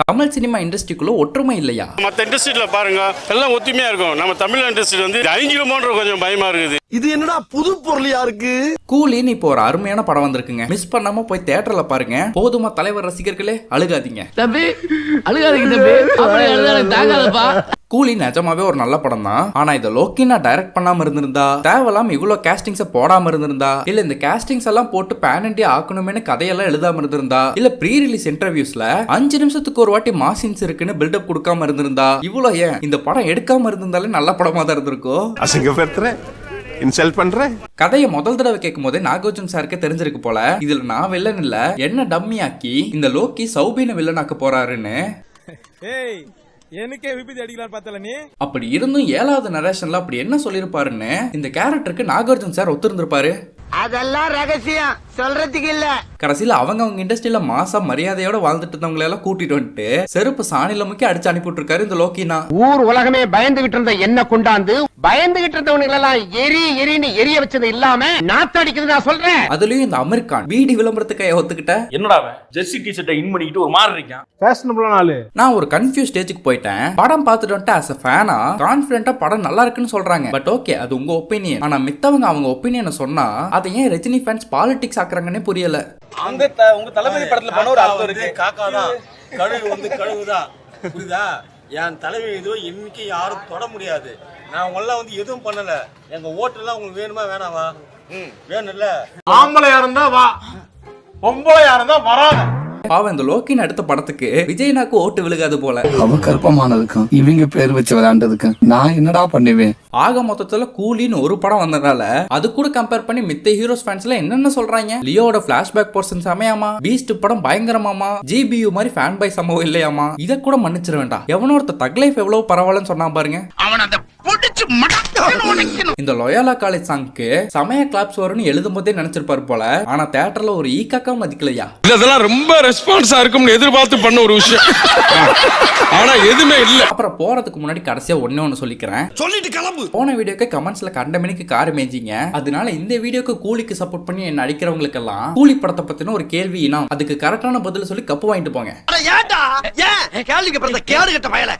Tamil cinema இண்டஸ்ட்ரிக்குள்ள ஒற்றுமை இல்லையா? மற்ற இண்டஸ்ட்ரியில பாருங்க எல்லாம் ஒத்துமையா இருக்கும். நம்ம தமிழ் இண்டஸ்ட்ரி வந்து அழிஞ்சிடுமோன்ற கொஞ்சம் பயமா இருக்குது. இது என்னடா புது பொருளியா இருக்கு? கூலின்னு இப்போ ஒரு அருமையான படம் வந்திருக்குங்க. மிஸ் பண்ணாம போய் தியேட்டர்ல பாருங்க. போதுமா தலைவர் ரசிகர்களே, அழுகாதீங்க தம்பி, அழுகாதீங்க தம்பி, அப்படி அழுதால தாங்காதப்பா. கூலி நிஜமாவே ஒரு நல்ல படம் தான். ஆனா இத லோக்கினா டைரக்ட் பண்ணாம இருந்திருந்தா, தேவலாம் இவ்வளவு கேஸ்டிங்ஸ போடாம இருந்திருந்தா, இல்ல இந்த கேஸ்டிங்ஸ் எல்லாம் போட்டு பேன் இண்டியா ஆக்கணும்னு கதையெல்லாம் எழுதாம இருந்திருந்தா, இல்ல ப்ரீ ரிலீஸ் இன்டர்வியூஸ்ல 5 நிமிஷத்துக்கு ஒரு வாட்டி மாசின்ஸ் இருக்குன்னு பில்டப் கொடுக்காம இருந்திருந்தா, இவ்வளவு ஏன் இந்த படம் எடுக்காம இருந்திருந்தாலே நல்ல படமா தான் இருந்திருக்கும். அசிங்கப்படுத்துறேன், இன்சல்ட் பண்றேன். கதையை முதல் தடவை கேட்கும் போதே நாகார்ஜுன சாருக்கு தெரிஞ்சிருக்கு போல, இதுல நான் வில்லன் இல்ல என்ன டம்மி ஆக்கி இந்த லோக்கி சௌபின வில்லன் ஆக்க போறாருன்னு. எனக்கே விபத்து அடிக்கலாம் பார்த்தல நீ. அப்படி இருந்தும் 7வது நரேஷன்ல அப்படி என்ன சொல்லிருப்பாருன்னு இந்த கேரக்டருக்கு நாகார்ஜுன சார் ஒத்துருந்திருப்பாரு. அதெல்லாம் ரகசியம், சொல்றதுக்கு இல்ல. கடைசியில அவங்க இண்டஸ்ட்ரியில மாசா மரியாதையோட வாழ்ந்துட்டு இருந்தவங்களை எல்லாம் கூட்டிட்டு வந்துட்டு செருப்பு சாணில முக்கி அடிச்சு அனுப்பிட்டு இருக்காரு இந்த லோக்கினா. ஊர் உலகமே பயந்துகிட்டு இருந்த என்ன கொண்டாந்து பயந்துகிட்டு இருந்தவங்க எல்லாம் எரின்னு எரிய வச்சது இல்லாம நாத்தடிக்குது நான் சொல்றேன். அதுலயும் இந்த அமெரிக்கான் வீடி விளம்பரத்துக்கு ஒத்துக்கிட்ட என்னடா ஜெர்சி டி-ஷர்ட்டை இன் பண்ணிட்டு ஒரு மாதிரி இருக்கான். ஃபேஷனபிளான ஆளு. நான் ஒரு கன்ஃபியூஸ் ஸ்டேஜுக்கு போயிட்டேன். படம் பார்த்துட்டு வந்துட்டு as a fan-ஆ கான்ஃபிடென்ட்டா படம் நல்லா இருக்குன்னு சொல்றாங்க. பட் ஓகே, அது உங்க ஒப்பீனியன். ஆனா மித்தவங்க அவங்க ஒப்பீனியனை சொன்னா அதை ஏன் ரஜினி ஃபேன்ஸ் பாலிடிக்ஸ் ஆக்குறாங்கன்னே புரியல. உங்க தளபதி படத்துல பண்ண ஒரு அர்த்தம் இருக்கு. காக்காதான் கழுகு வந்து கழுகுதான், புரியுதா? என் தலைவி எதுவும் இன்னைக்கு யாரும் தொட முடியாது. நான் உங்களெல்லாம் வந்து எதுவும் பண்ணல. எங்க ஓட்டுலாம் உங்களுக்கு வேணுமா வேணாவா? வேணும்ல. ஆம்பளையா இருந்தா வா, பொம்பளையா இருந்தா வராத. பாவம் இந்த லோக்கின் அடுத்த படத்துக்கு விஜய்னாக்கு ஓட்டு விழுகாது போல. அவ கற்பமானதுக்கும் இவங்க பேர் வச்சு விளையாண்டதுக்கும் நான் என்னடா பண்ணுவேன். ஆக மொத்தத்துல கூலின்னு ஒரு படம் வந்ததால அது கூட கம்பேர் பண்ணி மித்த ஹீரோஸ் ஃபேன்ஸ்ல என்னென்ன சொல்றாங்க. லியோட பிளாஷ்பேக் போர்ஷன் சமையாமா, பீஸ்ட் படம் பயங்கரமாமா, ஜிபியு மாதிரி ஃபேன் பை சம்பவம் இல்லையாமா. இத கூட மன்னிச்சிட வேண்டாம். எவனோ ஒருத்த தக் லைஃப் எவ்வளவு பரவாயில்லன்னு சொன்னா பாருங்க. இந்த லொயாலா காலேஜ் சாங்க்கு சமய கிளாப்ஸ் வரும்னு எழுதும் போதே நினைச்சிருப்பாரு போல. ஆனா தியேட்டர்ல ஒரு ஈக்காக்கா மதிக்கலையா. இதெல்லாம் ரொம்ப ரெஸ்பான்ஸா இருக்கும்னு எதிர்பார்த்து பண்ண ஒரு விஷயம். ஆனா எதுவுமே இல்ல. அப்புறம் போறதுக்கு முன்னாடி கடைசியா ஒண்ணு சொல்லிக்கிறேன். சொல்லிட்டு கிளம்பு. போன வீடியோக்கு கமெண்ட்ஸ்ல கண்ட மணிக்கு கார் மேஞ்சிங்க. அதனால இந்த வீடியோக்கு கூலிக்கு சப்போர்ட் பண்ணி என்ன அடிக்கிறவங்களுக்கு எல்லாம் கூலி படத்தை பத்தின ஒரு கேள்வி இனம், அதுக்கு கரெக்டான பதில் சொல்லி கப்பு வாங்கிட்டு போங்க. ஏன்டா ஏன் கேள்விக்கு பிறந்த கேடு கட்ட பயல.